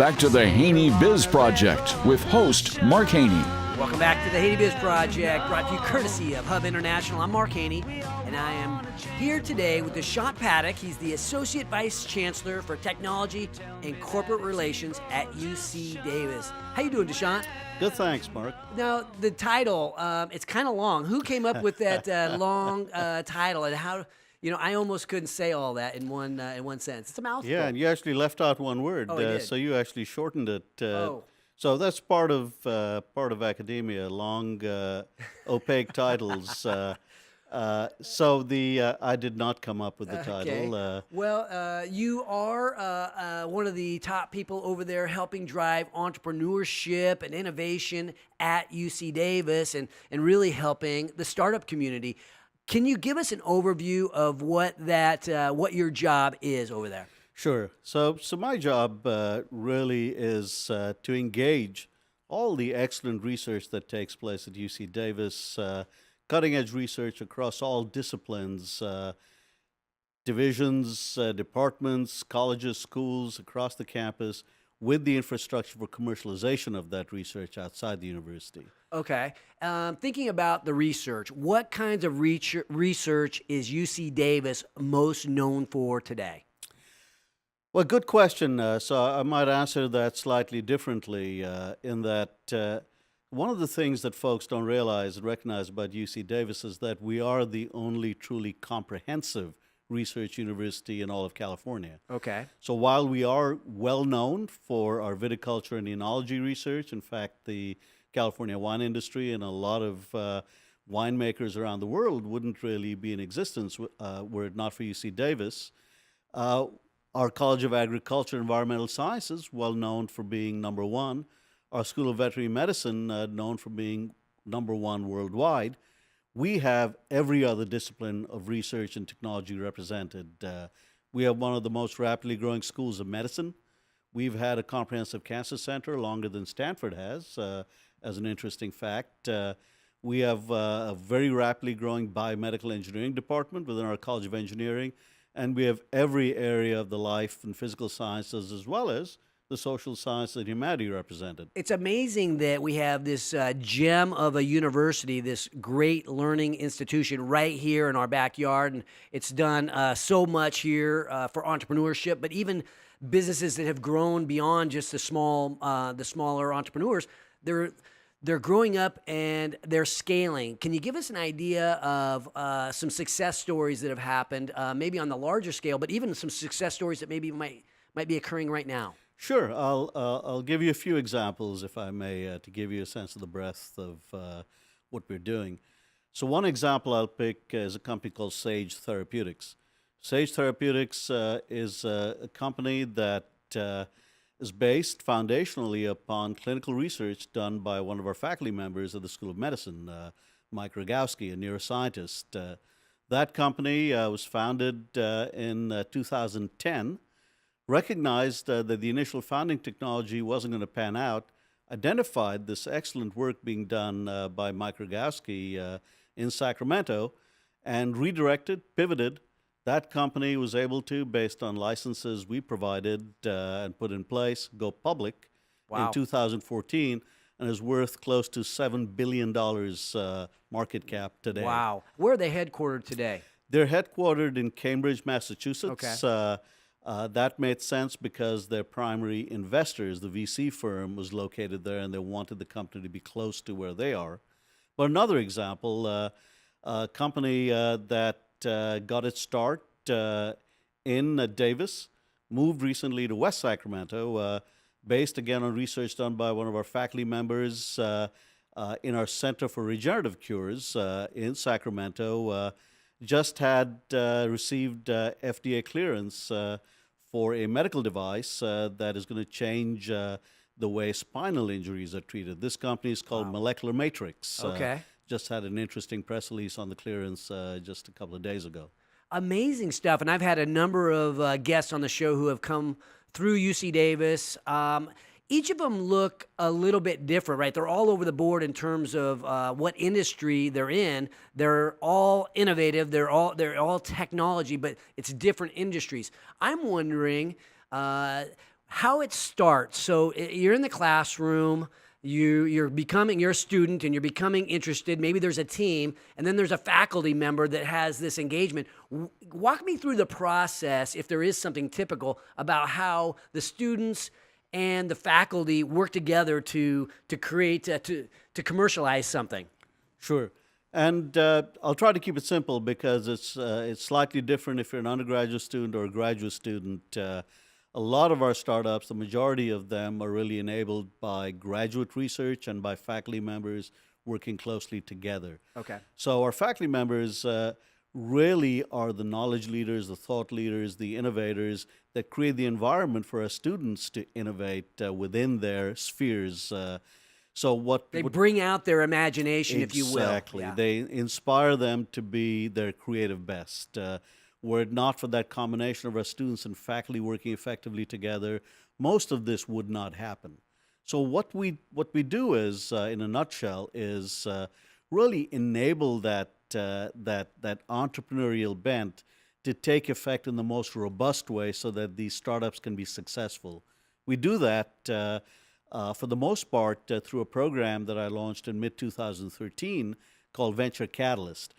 back to the Haney Biz Project with host Mark Haney. Welcome back to the Haney Biz Project, brought to you courtesy of Hub International. I'm Mark Haney, and I am here today with Dushyant Pathak. He's the Associate Vice Chancellor for Technology and Corporate Relations at UC Davis. How you doing, Dushyant? Good, thanks, Mark. Now, the title, it's kind of long. Who came up with that long title, and how? You know, I almost couldn't say all that in one sentence. It's a mouthful. Yeah, and you actually left out one word, Oh, I did. so you actually shortened it. Oh. So that's part of academia, long, opaque titles. I did not come up with the title. Okay. Well, you are one of the top people over there helping drive entrepreneurship and innovation at UC Davis, and really helping the startup community. Can you give us an overview of what your job is over there? Sure. So my job really is to engage all the excellent research that takes place at UC Davis, cutting-edge research across all disciplines, divisions, departments, colleges, schools across the campus, with the infrastructure for commercialization of that research outside the university. Okay. Thinking about the research, what kinds of research is UC Davis most known for today? Well, good question. So I might answer that slightly differently in that one of the things that folks don't realize and recognize about UC Davis is that we are the only truly comprehensive research university in all of California. Okay. So while we are well known for our viticulture and enology research, in fact, the California wine industry and a lot of winemakers around the world wouldn't really be in existence were it not for UC Davis. Our College of Agriculture and Environmental Sciences, well known for being number one. Our School of Veterinary Medicine, known for being number one worldwide. We have every other discipline of research and technology represented. We have one of the most rapidly growing schools of medicine. We've had a comprehensive cancer center longer than Stanford has, as an interesting fact. We have a very rapidly growing biomedical engineering department within our College of Engineering. And we have every area of the life and physical sciences as well as the social science and humanity represented. It's amazing that we have this gem of a university, this great learning institution right here in our backyard. And it's done so much here for entrepreneurship, but even businesses that have grown beyond just the smaller entrepreneurs, they're growing up and they're scaling. Can you give us an idea of some success stories that have happened, maybe on the larger scale, but even some success stories that maybe might be occurring right now? Sure. I'll give you a few examples, if I may, to give you a sense of the breadth of what we're doing. So one example I'll pick is a company called Sage Therapeutics. Sage Therapeutics is a company that is based foundationally upon clinical research done by one of our faculty members at the School of Medicine, Mike Rogowski, a neuroscientist. That company was founded in 2010, recognized that the initial founding technology wasn't going to pan out, identified this excellent work being done by Mike Rogowski in Sacramento, and redirected, pivoted. That company was able to, based on licenses we provided and put in place, go public in 2014 and is worth close to $7 billion market cap today. Wow. Where are they headquartered today? They're headquartered in Cambridge, Massachusetts. Okay. That made sense because their primary investors, the VC firm, was located there and they wanted the company to be close to where they are. But another example, a company that got its start in Davis, moved recently to West Sacramento, based again on research done by one of our faculty members in our Center for Regenerative Cures in Sacramento, just had received FDA clearance for a medical device that is going to change the way spinal injuries are treated. This company is called Molecular Matrix. Okay. Just had an interesting press release on the clearance just a couple of days ago. Amazing stuff. And I've had a number of guests on the show who have come through UC Davis. Each of them look a little bit different, right? They're all over the board in terms of what industry they're in. They're all innovative. They're all technology, but it's different industries. I'm wondering how it starts. So you're in the classroom, you're a student and you're becoming interested. Maybe there's a team, and then there's a faculty member that has this engagement. Walk me through the process, if there is something typical, about how the students and the faculty work together to create, to commercialize something. Sure. And I'll try to keep it simple because it's slightly different if you're an undergraduate student or a graduate student. A lot of our startups, the majority of them, are really enabled by graduate research and by faculty members working closely together. Okay. So our faculty members really are the knowledge leaders, the thought leaders, the innovators that create the environment for our students to innovate within their spheres. So They bring out their imagination, if you will. Exactly. Yeah. They inspire them to be their creative best. Were it not for that combination of our students and faculty working effectively together, most of this would not happen. So what we do is, in a nutshell, is really enable that entrepreneurial bent to take effect in the most robust way so that these startups can be successful. We do that for the most part through a program that I launched in mid-2013 called Venture Catalyst.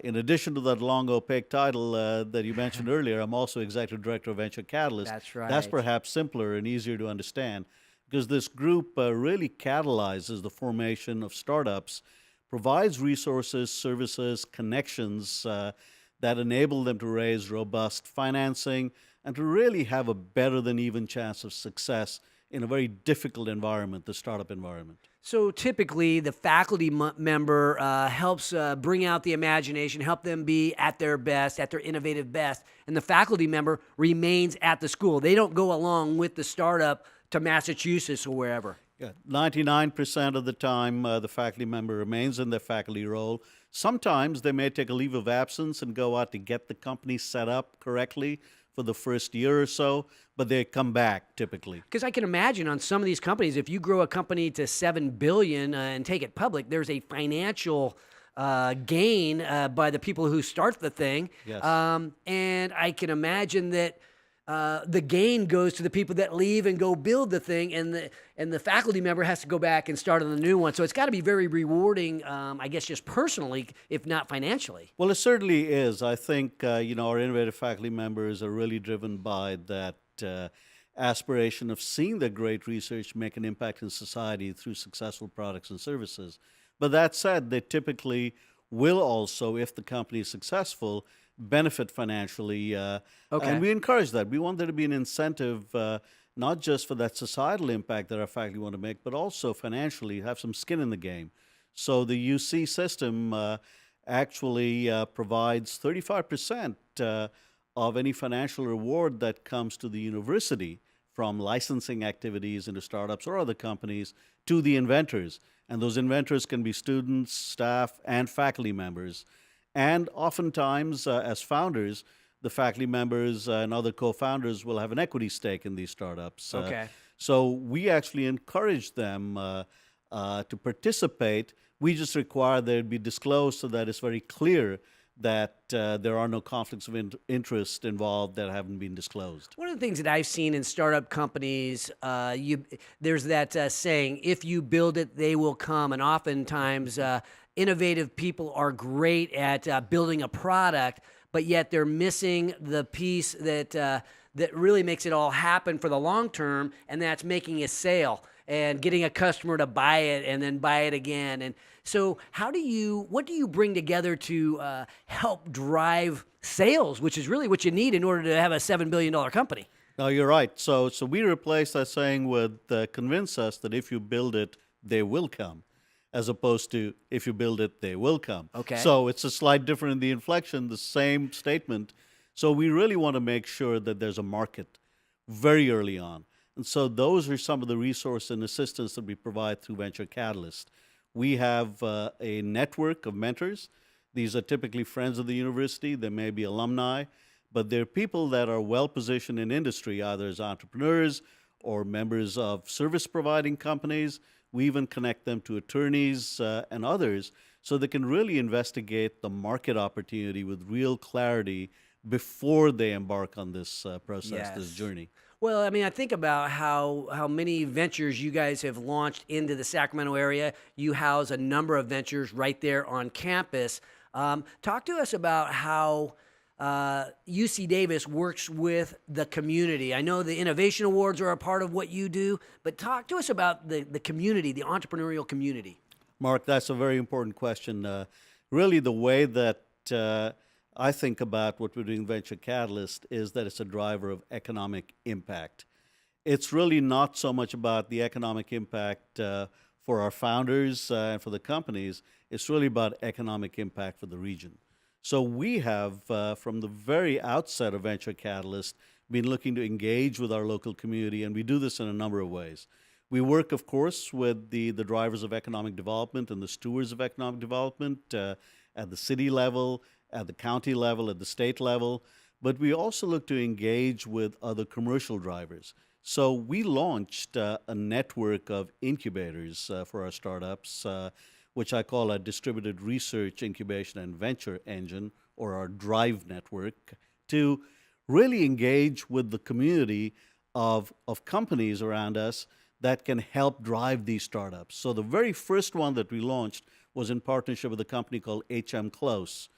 In addition to that long, opaque title that you mentioned earlier, I'm also Executive Director of Venture Catalyst. That's right. That's perhaps simpler and easier to understand because this group really catalyzes the formation of startups, provides resources, services, connections that enable them to raise robust financing and to really have a better than even chance of success in a very difficult environment, the startup environment. So typically, the faculty member helps bring out the imagination, help them be at their best, at their innovative best, and the faculty member remains at the school. They don't go along with the startup to Massachusetts or wherever. Yeah, 99% of the time, the faculty member remains in their faculty role. Sometimes they may take a leave of absence and go out to get the company set up correctly for the first year or so, but they come back typically. Because I can imagine on some of these companies, if you grow a company to $7 billion and take it public, there's a financial gain by the people who start the thing. Yes. And I can imagine that the gain goes to the people that leave and go build the thing, and the faculty member has to go back and start on the new one. So it's got to be very rewarding, I guess, just personally, if not financially. Well, it certainly is. I think our innovative faculty members are really driven by that aspiration of seeing their great research make an impact in society through successful products and services. But that said, they typically will also, if the company is successful, benefit financially. And we encourage that. We want there to be an incentive, not just for that societal impact that our faculty want to make, but also financially have some skin in the game. So the UC system actually provides 35% of any financial reward that comes to the university from licensing activities into startups or other companies to the inventors. And those inventors can be students, staff, and faculty members. And oftentimes, as founders, the faculty members and other co-founders will have an equity stake in these startups. So we actually encourage them to participate. We just require that it be disclosed so that it's very clear that there are no conflicts of interest involved that haven't been disclosed. One of the things that I've seen in startup companies, there's that saying, if you build it, they will come. And oftentimes, innovative people are great at building a product, but yet they're missing the piece that really makes it all happen for the long term, and that's making a sale and getting a customer to buy it and then buy it again. And so what do you bring together to help drive sales, which is really what you need in order to have a $7 billion company? No, you're right. So we replace that saying with convince us that if you build it, they will come, as opposed to if you build it, they will come. Okay. So it's a slight difference in the inflection, the same statement. So we really want to make sure that there's a market very early on. And so those are some of the resources and assistance that we provide through Venture Catalyst. We have a network of mentors. These are typically friends of the university. They may be alumni, but they're people that are well-positioned in industry, either as entrepreneurs or members of service-providing companies. We even connect them to attorneys and others so they can really investigate the market opportunity with real clarity before they embark on this process, this journey. Well, I mean, I think about how many ventures you guys have launched into the Sacramento area. You house a number of ventures right there on campus. Talk to us about how UC Davis works with the community. I know the Innovation Awards are a part of what you do, but talk to us about the community, the entrepreneurial community. Mark, that's a very important question. Really, the way that I think about what we're doing Venture Catalyst is that it's a driver of economic impact. It's really not so much about the economic impact for our founders and for the companies. It's really about economic impact for the region. So we have, from the very outset of Venture Catalyst, been looking to engage with our local community, and we do this in a number of ways. We work, of course, with the drivers of economic development and the stewards of economic development at the city level, at the county level, at the state level, but we also look to engage with other commercial drivers. So we launched a network of incubators for our startups, which I call a Distributed Research Incubation and Venture Engine, or our DRIVE network, to really engage with the community of companies around us that can help drive these startups. So the very first one that we launched was in partnership with a company called HM Close.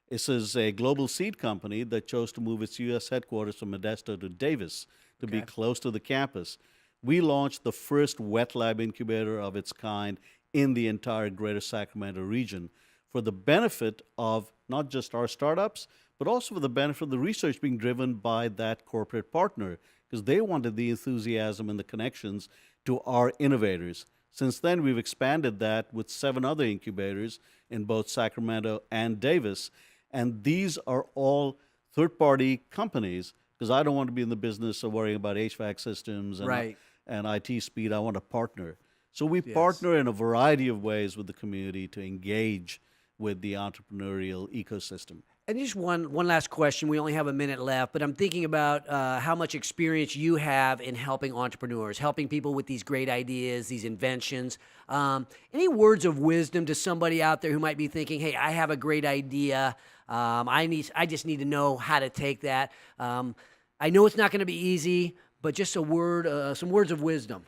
This is a global seed company that chose to move its U.S. headquarters from Modesto to Davis to be close to the campus. We launched the first wet lab incubator of its kind in the entire greater Sacramento region for the benefit of not just our startups, but also for the benefit of the research being driven by that corporate partner, because they wanted the enthusiasm and the connections to our innovators. Since then, we've expanded that with 7 other incubators in both Sacramento and Davis, and these are all third-party companies, because I don't want to be in the business of worrying about HVAC systems and IT speed. I want to partner. So we partner in a variety of ways with the community to engage with the entrepreneurial ecosystem. And just one last question. We only have a minute left, but I'm thinking about how much experience you have in helping entrepreneurs, helping people with these great ideas, these inventions. Any words of wisdom to somebody out there who might be thinking, hey, I have a great idea. I just need to know how to take that. I know it's not going to be easy, but just some words of wisdom.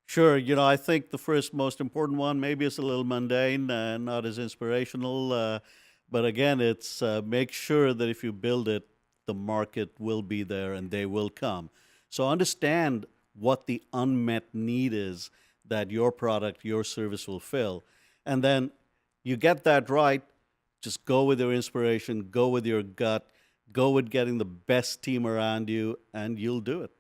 Sure. I think the first most important one, maybe it's a little mundane and not as inspirational, but again, it's make sure that if you build it, the market will be there and they will come. So understand what the unmet need is that your product, your service will fill. And then you get that right, just go with your inspiration, go with your gut, go with getting the best team around you, and you'll do it.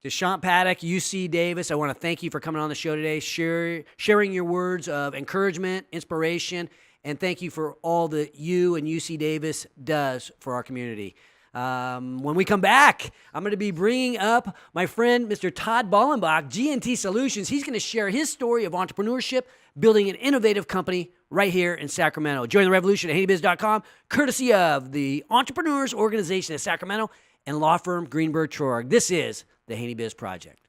Dushyant Pathak, UC Davis, I want to thank you for coming on the show today, sharing your words of encouragement, inspiration, and thank you for all that you and UC Davis does for our community. When we come back, I'm going to be bringing up my friend, Mr. Todd Ballenbach, G&T Solutions. He's going to share his story of entrepreneurship, building an innovative company right here in Sacramento. Join the revolution at haneybiz.com, courtesy of the Entrepreneurs Organization of Sacramento and law firm Greenberg Traurig. This is the Haney Biz Project.